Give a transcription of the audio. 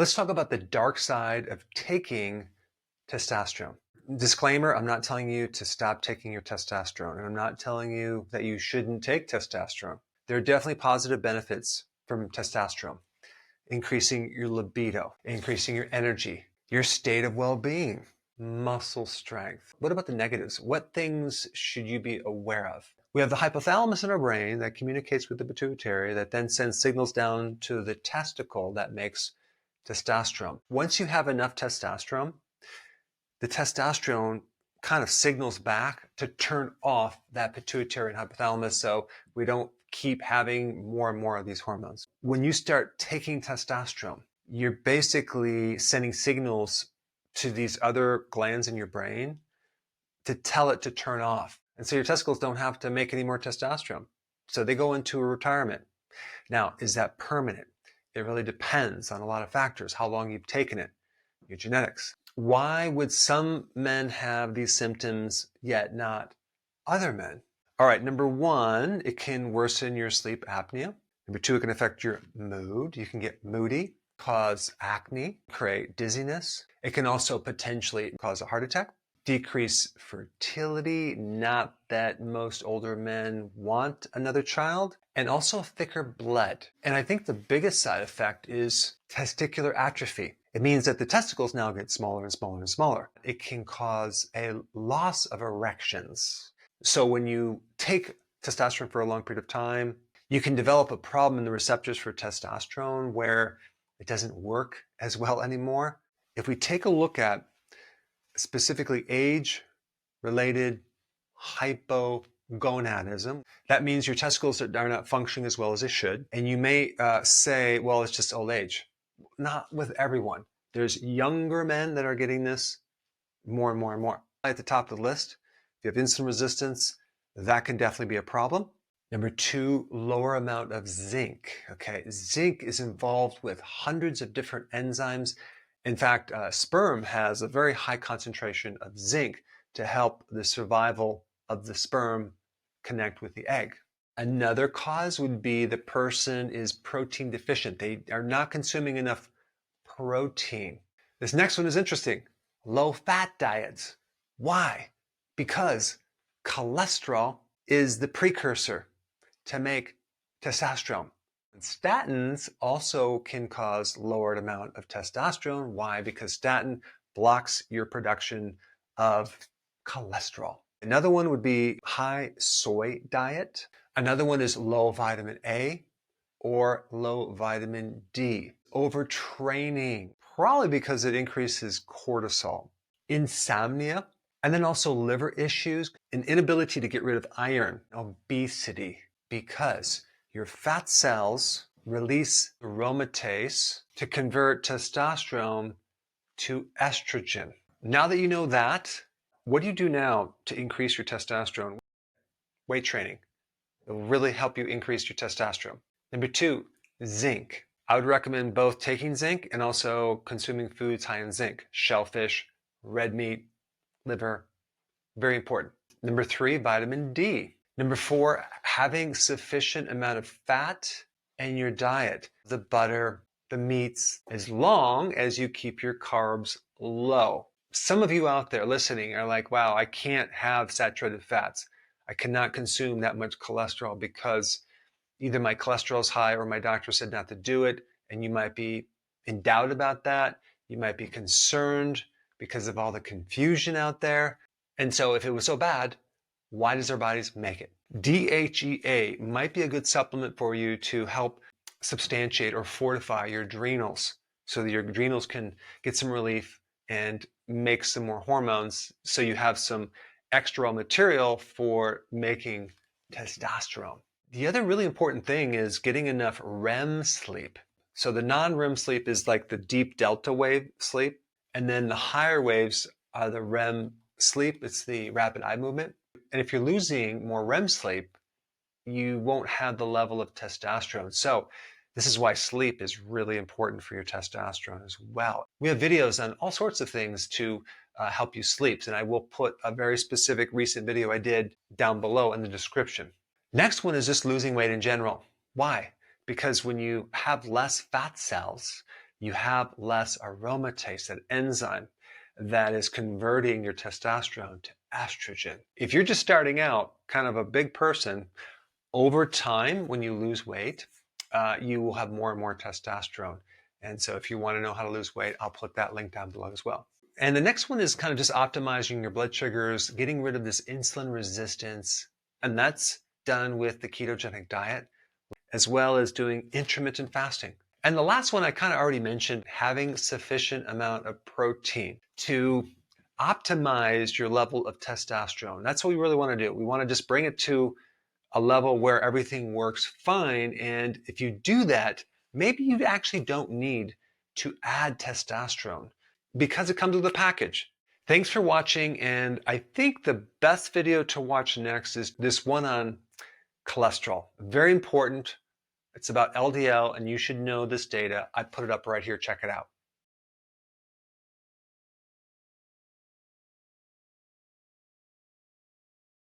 Let's talk about the dark side of taking testosterone. Disclaimer, I'm not telling you to stop taking your testosterone, and I'm not telling you that you shouldn't take testosterone. There are definitely positive benefits from testosterone. Increasing your libido, increasing your energy, your state of well-being, muscle strength. What about the negatives? What things should you be aware of? We have the hypothalamus in our brain that communicates with the pituitary that then sends signals down to the testicle that makes testosterone. Once you have enough testosterone, the testosterone kind of signals back to turn off that pituitary and hypothalamus so we don't keep having more and more of these hormones. When you start taking testosterone, you're basically sending signals to these other glands in your brain to tell it to turn off. And so your testicles don't have to make any more testosterone. So they go into a retirement. Now, is that permanent? It really depends on a lot of factors, how long you've taken it, your genetics. Why would some men have these symptoms yet not other men? All right, number one, it can worsen your sleep apnea. Number two, it can affect your mood. You can get moody, cause acne, create dizziness. It can also potentially cause a heart attack, decrease fertility, not that most older men want another child, and also thicker blood. And I think the biggest side effect is testicular atrophy. It means that the testicles now get smaller and smaller and smaller. It can cause a loss of erections. So when you take testosterone for a long period of time, you can develop a problem in the receptors for testosterone where it doesn't work as well anymore. If we take a look at specifically age-related hypogonadism, that means your testicles are not functioning as well as they should. And you may say, well, it's just old age. Not with everyone. There's younger men that are getting this more and more and more. At the top of the list, if you have insulin resistance, that can definitely be a problem. Number two, lower amount of zinc. Okay, zinc is involved with hundreds of different enzymes. In fact, sperm has a very high concentration of zinc to help the survival of the sperm connect with the egg. Another cause would be the person is protein deficient. They are not consuming enough protein. This next one is interesting. Low-fat diets. Why? Because cholesterol is the precursor to make testosterone. And statins also can cause lowered amount of testosterone. Why? Because statin blocks your production of cholesterol. Another one would be high soy diet. Another one is low vitamin A or low vitamin D. Overtraining, probably because it increases cortisol. Insomnia, and then also liver issues, an inability to get rid of iron, obesity, because your fat cells release aromatase to convert testosterone to estrogen. Now that you know that, what do you do now to increase your testosterone? Weight training. It will really help you increase your testosterone. Number two, zinc. I would recommend both taking zinc and also consuming foods high in zinc. Shellfish, red meat, liver, very important. Number three, vitamin D. Number four, having sufficient amount of fat in your diet. The butter, the meats, as long as you keep your carbs low. Some of you out there listening are like, wow, I can't have saturated fats. I cannot consume that much cholesterol because either my cholesterol is high or my doctor said not to do it. And you might be in doubt about that. You might be concerned because of all the confusion out there. And so if it was so bad, why does our bodies make it? DHEA might be a good supplement for you to help substantiate or fortify your adrenals so that your adrenals can get some relief and make some more hormones so you have some extra raw material for making testosterone. The other really important thing is getting enough REM sleep. So the non-REM sleep is like the deep delta wave sleep, and then the higher waves are the REM sleep. It's the rapid eye movement. And if you're losing more REM sleep, you won't have the level of testosterone. So this is why sleep is really important for your testosterone as well. We have videos on all sorts of things to help you sleep, and I will put a very specific recent video I did down below in the description. Next one is just losing weight in general. Why? Because when you have less fat cells, you have less aromatase, that enzyme that is converting your testosterone to estrogen. If you're just starting out, kind of a big person, over time, when you lose weight, you will have more and more testosterone. And so if you want to know how to lose weight, I'll put that link down below as well. And the next one is kind of just optimizing your blood sugars, getting rid of this insulin resistance. And that's done with the ketogenic diet, as well as doing intermittent fasting. And the last one I kind of already mentioned, having sufficient amount of protein to optimize your level of testosterone. That's what we really want to do. We want to just bring it to a level where everything works fine. And if you do that, maybe you actually don't need to add testosterone because it comes with a package. Thanks for watching. And I think the best video to watch next is this one on cholesterol. Very important. It's about LDL, and you should know this data. I put it up right here. Check it out.